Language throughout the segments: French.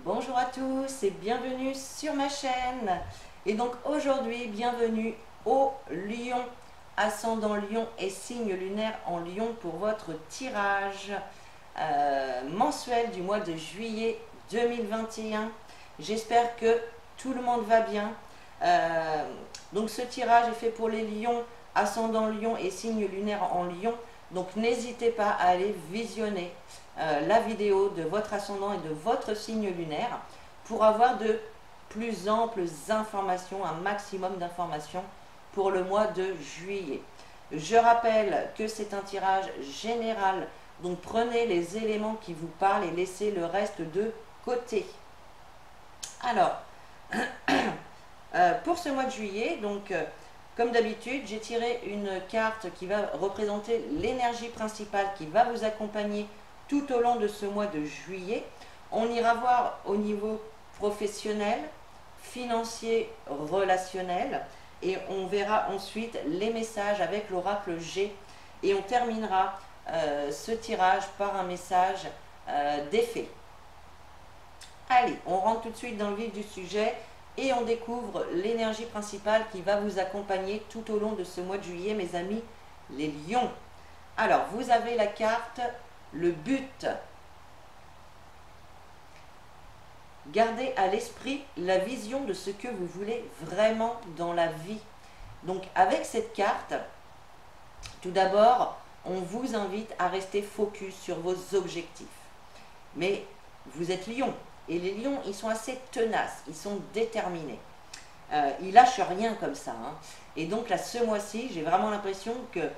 Bonjour à tous et bienvenue sur ma chaîne. Et donc aujourd'hui, bienvenue au Lion, ascendant Lion et signe lunaire en Lion pour votre tirage mensuel du mois de juillet 2021. J'espère que tout le monde va bien. Donc ce tirage est fait pour les lions, ascendant Lion et signe lunaire en Lion. Donc n'hésitez pas à aller visionner la vidéo de votre ascendant et de votre signe lunaire pour avoir de plus amples informations, un maximum d'informations pour le mois de juillet. Je rappelle que c'est un tirage général, donc prenez les éléments qui vous parlent et laissez le reste de côté. Alors, pour ce mois de juillet, donc comme d'habitude, j'ai tiré une carte qui va représenter l'énergie principale qui va vous accompagner tout au long de ce mois de juillet. On ira voir au niveau professionnel, financier, relationnel, et on verra ensuite les messages avec l'oracle G, et on terminera ce tirage par un message d'effet. Allez, on rentre tout de suite dans le vif du sujet et on découvre l'énergie principale qui va vous accompagner tout au long de ce mois de juillet, mes amis les lions. Alors, vous avez la carte le but. Gardez à l'esprit la vision de ce que vous voulez vraiment dans la vie. Donc avec cette carte, tout d'abord, on vous invite à rester focus sur vos objectifs. Mais vous êtes lion, et les lions, ils sont assez tenaces, ils sont déterminés. Ils lâchent rien comme ça. Et donc là, ce mois-ci, j'ai vraiment l'impression que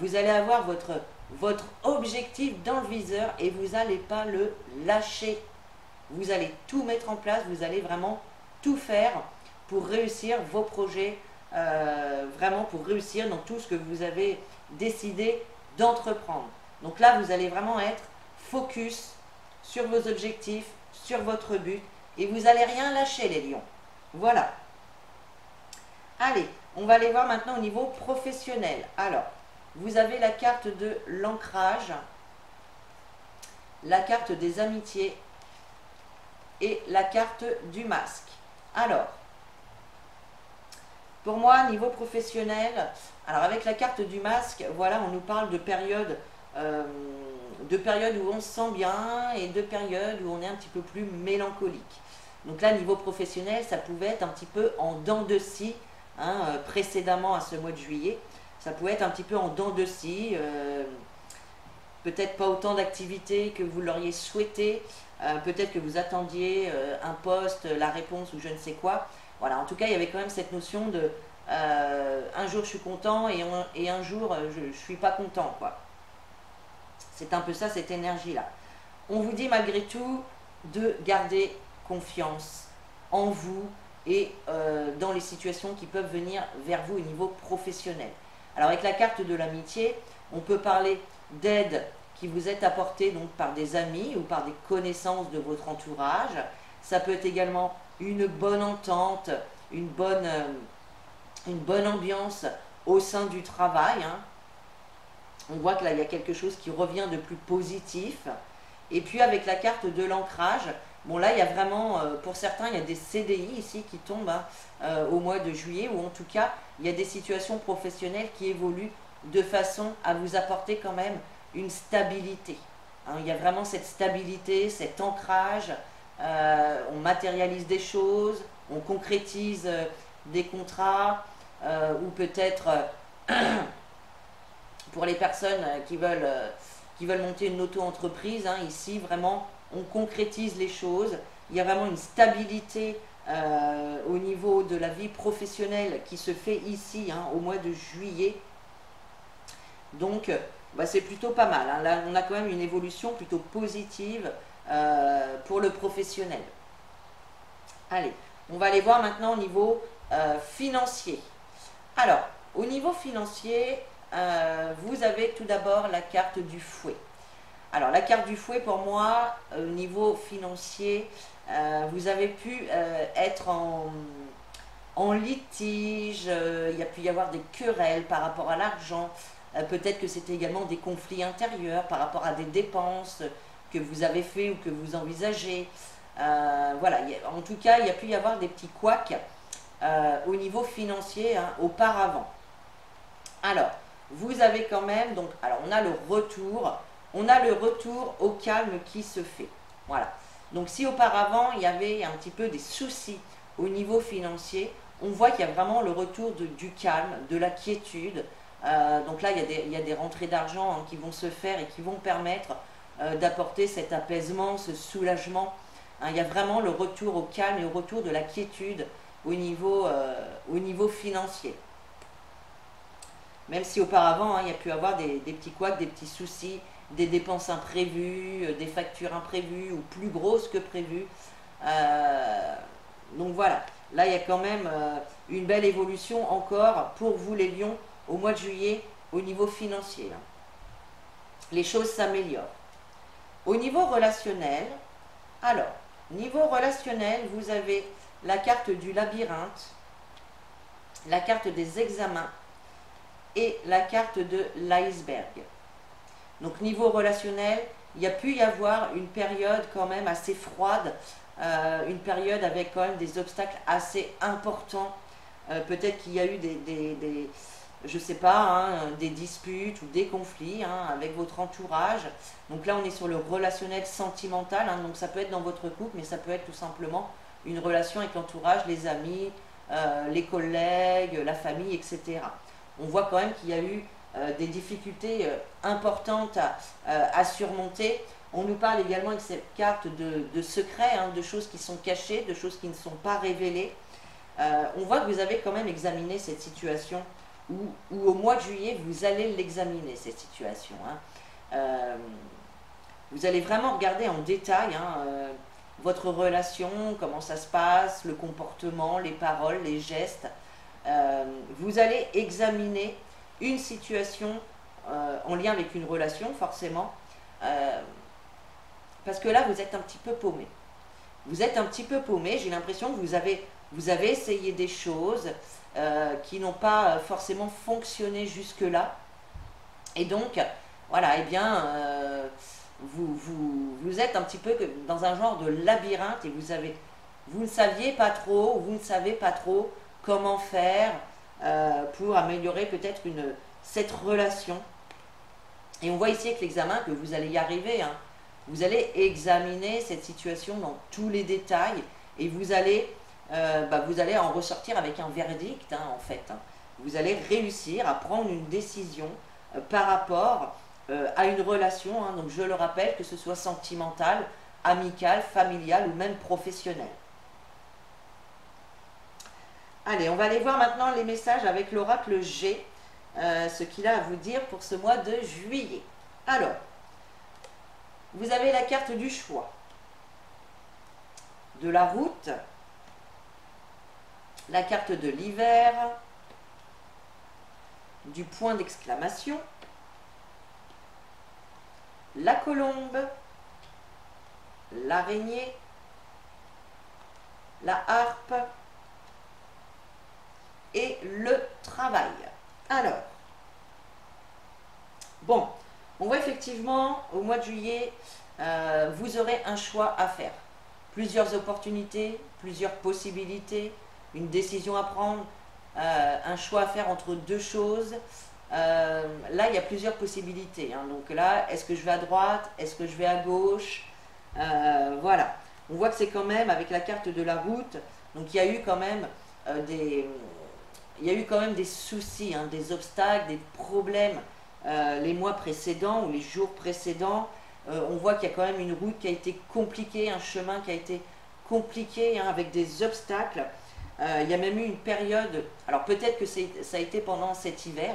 vous allez avoir votre objectif dans le viseur et vous n'allez pas le lâcher. Vous allez tout mettre en place, vous allez vraiment tout faire pour réussir vos projets, vraiment pour réussir dans tout ce que vous avez décidé d'entreprendre. Donc là, vous allez vraiment être focus sur vos objectifs, sur votre but, et vous n'allez rien lâcher les lions. Voilà. Allez, on va aller voir maintenant au niveau professionnel. Alors, vous avez la carte de l'ancrage, la carte des amitiés et la carte du masque. Alors, pour moi, niveau professionnel, alors avec la carte du masque, voilà, on nous parle de périodes où on se sent bien et de périodes où on est un petit peu plus mélancolique. Donc là, niveau professionnel, ça pouvait être un petit peu en dents de scie, précédemment à ce mois de juillet. Ça pouvait être un petit peu en dents de scie, peut-être pas autant d'activités que vous l'auriez souhaité, peut-être que vous attendiez un poste, la réponse ou je ne sais quoi. Voilà, en tout cas, il y avait quand même cette notion de un jour je suis content et un jour je ne suis pas content, quoi. C'est un peu ça, cette énergie-là. On vous dit malgré tout de garder confiance en vous et dans les situations qui peuvent venir vers vous au niveau professionnel. Alors avec la carte de l'amitié, on peut parler d'aide qui vous est apportée donc par des amis ou par des connaissances de votre entourage. Ça peut être également une bonne entente, une bonne ambiance au sein du travail. On voit que là, il y a quelque chose qui revient de plus positif. Et puis avec la carte de l'ancrage, bon là, il y a vraiment, pour certains, il y a des CDI ici qui tombent au mois de juillet, ou en tout cas, il y a des situations professionnelles qui évoluent de façon à vous apporter quand même une stabilité. Il y a vraiment cette stabilité, cet ancrage, on matérialise des choses, on concrétise des contrats, ou peut-être pour les personnes qui veulent monter une auto-entreprise, ici vraiment on concrétise les choses, il y a vraiment une stabilité au niveau de la vie professionnelle qui se fait ici au mois de juillet. Donc c'est plutôt pas mal, Là on a quand même une évolution plutôt positive pour le professionnel. Allez, on va aller voir maintenant au niveau financier. Alors, au niveau financier, vous avez tout d'abord la carte du fouet. Alors la carte du fouet, pour moi, au niveau financier, vous avez pu être en litige, il y a pu y avoir des querelles par rapport à l'argent, peut-être que c'était également des conflits intérieurs par rapport à des dépenses que vous avez fait ou que vous envisagez. Voilà, en tout cas, il y a pu y avoir des petits couacs au niveau financier hein, auparavant. Alors, vous avez quand même, donc, alors on a le retour au calme qui se fait. Voilà. Donc si auparavant il y avait un petit peu des soucis au niveau financier, on voit qu'il y a vraiment le retour du calme, de la quiétude. Donc là, il y a des rentrées d'argent hein, qui vont se faire et qui vont permettre d'apporter cet apaisement, ce soulagement. Hein, il y a vraiment le retour au calme et au retour de la quiétude au niveau financier. Même si auparavant, hein, il y a pu avoir des petits couacs, des petits soucis, des dépenses imprévues, des factures imprévues ou plus grosses que prévues. Donc voilà, là il y a quand même une belle évolution encore pour vous les lions au mois de juillet au niveau financier. Hein. Les choses s'améliorent. Au niveau relationnel, alors, niveau relationnel, vous avez la carte du labyrinthe, la carte des examens et la carte de l'iceberg. Donc niveau relationnel, il y a pu y avoir une période quand même assez froide, une période avec quand même des obstacles assez importants. Peut-être qu'il y a eu je sais pas, hein, des disputes ou des conflits hein, avec votre entourage. Donc là, on est sur le relationnel sentimental. Hein, donc ça peut être dans votre couple, mais ça peut être tout simplement une relation avec l'entourage, les amis, les collègues, la famille, etc. On voit quand même qu'il y a eu des difficultés importantes à surmonter. On nous parle également avec cette carte de secrets, hein, de choses qui sont cachées, de choses qui ne sont pas révélées. On voit que vous avez quand même examiné cette situation, ou au mois de juillet, vous allez l'examiner, cette situation. Hein. Vous allez vraiment regarder en détail hein, votre relation, comment ça se passe, le comportement, les paroles, les gestes. Vous allez examiner une situation en lien avec une relation, forcément, parce que là, vous êtes un petit peu paumé. Vous êtes un petit peu paumé, j'ai l'impression que vous avez essayé des choses qui n'ont pas forcément fonctionné jusque-là. Et donc, voilà, eh bien, vous êtes un petit peu dans un genre de labyrinthe et vous ne saviez pas trop, vous ne savez pas trop comment faire pour améliorer peut-être cette relation. Et on voit ici avec l'examen que vous allez y arriver. Hein. Vous allez examiner cette situation dans tous les détails et vous allez en ressortir avec un verdict, hein, en fait. Hein. Vous allez réussir à prendre une décision par rapport à une relation, hein, donc je le rappelle, que ce soit sentimentale, amicale, familiale ou même professionnelle. Allez, on va aller voir maintenant les messages avec l'oracle G, ce qu'il a à vous dire pour ce mois de juillet. Alors, vous avez la carte du choix, de la route, la carte de l'hiver, du point d'exclamation, la colombe, l'araignée, la harpe et le travail. Alors, bon, on voit effectivement au mois de juillet, vous aurez un choix à faire. Plusieurs opportunités, plusieurs possibilités, une décision à prendre, un choix à faire entre deux choses. Là, il y a plusieurs possibilités. Hein. Donc là, est-ce que je vais à droite? Est-ce que je vais à gauche? Voilà. On voit que c'est quand même avec la carte de la route. Donc il y a eu quand même des soucis, hein, des obstacles, des problèmes les mois précédents ou les jours précédents. On voit qu'il y a quand même une route qui a été compliquée, un chemin qui a été compliqué hein, avec des obstacles. Il y a même eu une période, alors peut-être que ça a été pendant cet hiver,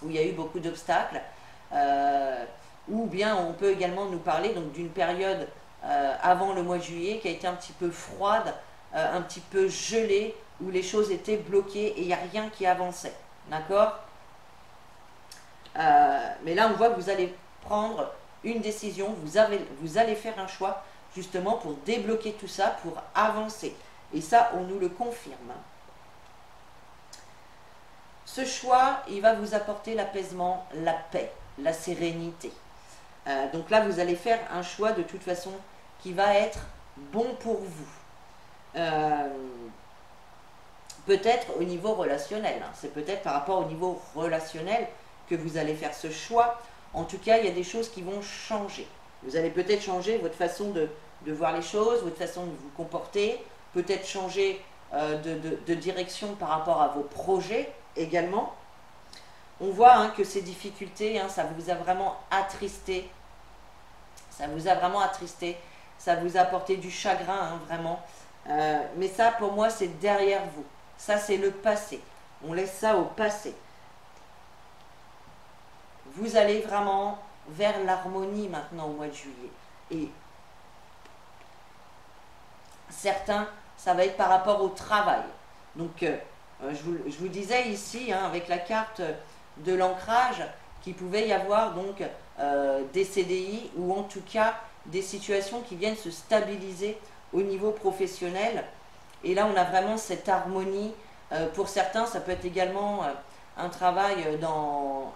où il y a eu beaucoup d'obstacles, ou bien on peut également nous parler d'une période avant le mois de juillet qui a été un petit peu froide, un petit peu gelée, où les choses étaient bloquées et il n'y a rien qui avançait. D'accord? Mais là, on voit que vous allez prendre une décision, vous allez faire un choix justement pour débloquer tout ça, pour avancer. Et ça, on nous le confirme. Ce choix, il va vous apporter l'apaisement, la paix, la sérénité. Donc là, vous allez faire un choix de toute façon qui va être bon pour vous. Peut-être au niveau relationnel, hein. C'est peut-être par rapport au niveau relationnel que vous allez faire ce choix. En tout cas, il y a des choses qui vont changer. Vous allez peut-être changer votre façon de voir les choses, votre façon de vous comporter, peut-être changer de direction par rapport à vos projets également. On voit hein, que ces difficultés, hein, ça vous a vraiment attristé. Ça vous a vraiment attristé. Ça vous a apporté du chagrin, hein, vraiment. Mais ça, pour moi, c'est derrière vous. Ça, c'est le passé. On laisse ça au passé. Vous allez vraiment vers l'harmonie maintenant au mois de juillet. Et certains, ça va être par rapport au travail. Donc, je vous disais ici, hein, avec la carte de l'ancrage, qu'il pouvait y avoir donc des CDI ou en tout cas des situations qui viennent se stabiliser au niveau professionnel. Et là, on a vraiment cette harmonie. Pour certains, ça peut être également un travail dans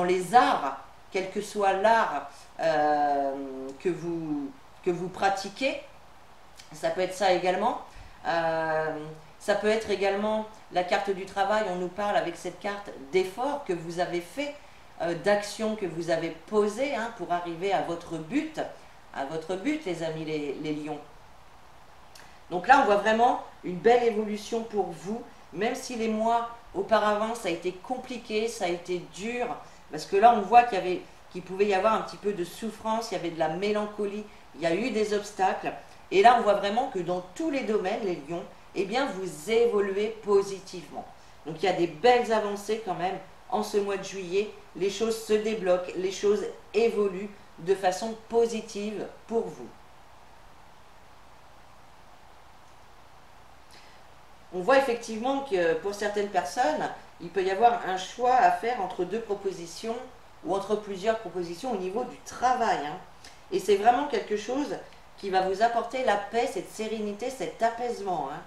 les arts, quel que soit l'art que vous pratiquez. Ça peut être ça également. Ça peut être également la carte du travail. On nous parle avec cette carte d'effort que vous avez fait, d'action que vous avez posée hein, pour arriver à votre but. À votre but, les amis, les lions. Donc là, on voit vraiment une belle évolution pour vous, même si les mois auparavant, ça a été compliqué, ça a été dur, parce que là, on voit qu'il pouvait y avoir un petit peu de souffrance, il y avait de la mélancolie, il y a eu des obstacles. Et là, on voit vraiment que dans tous les domaines, les lions, eh bien, vous évoluez positivement. Donc, il y a des belles avancées quand même en ce mois de juillet. Les choses se débloquent, les choses évoluent de façon positive pour vous. On voit effectivement que pour certaines personnes, il peut y avoir un choix à faire entre deux propositions ou entre plusieurs propositions au niveau du travail. Hein. Et c'est vraiment quelque chose qui va vous apporter la paix, cette sérénité, cet apaisement. Hein.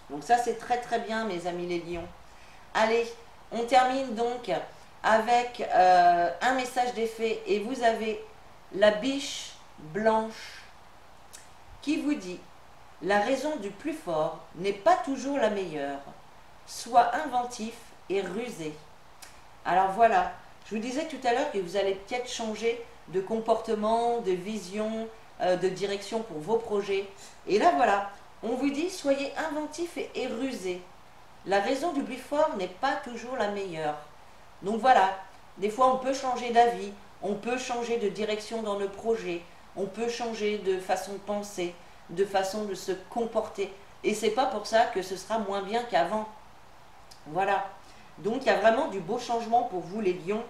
Donc ça, c'est très très bien, mes amis les lions. Allez, on termine donc avec un message d'effet. Et vous avez la biche blanche qui vous dit: la raison du plus fort n'est pas toujours la meilleure. Sois inventif et rusé. Alors voilà, je vous disais tout à l'heure que vous allez peut-être changer de comportement, de vision, de direction pour vos projets. Et là voilà, on vous dit soyez inventif et rusé. La raison du plus fort n'est pas toujours la meilleure. Donc voilà, des fois on peut changer d'avis, on peut changer de direction dans nos projets, on peut changer de façon de penser, de façon de se comporter. Et c'est pas pour ça que ce sera moins bien qu'avant. Voilà. Donc il y a vraiment du beau changement pour vous les lions.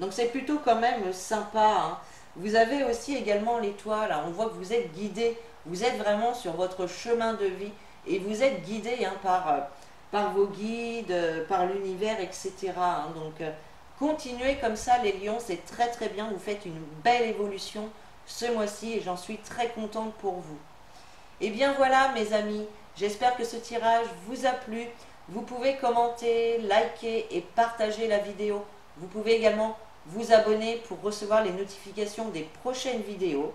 Donc c'est plutôt quand même sympa. Hein. Vous avez aussi également l'étoile. On voit que vous êtes guidé. Vous êtes vraiment sur votre chemin de vie. Et vous êtes guidé hein, par vos guides, par l'univers, etc. Hein. Donc continuez comme ça les lions. C'est très très bien. Vous faites une belle évolution ce mois-ci. Et j'en suis très contente pour vous. Et bien voilà mes amis. J'espère que ce tirage vous a plu. Vous pouvez commenter, liker et partager la vidéo. Vous pouvez également vous abonner pour recevoir les notifications des prochaines vidéos.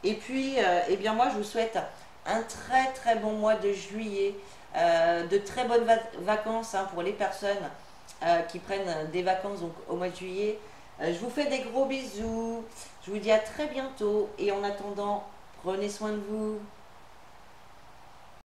Et puis, eh bien moi, je vous souhaite un très très bon mois de juillet, de très bonnes vacances hein, pour les personnes qui prennent des vacances donc, au mois de juillet. Je vous fais des gros bisous. Je vous dis à très bientôt. Et en attendant, prenez soin de vous.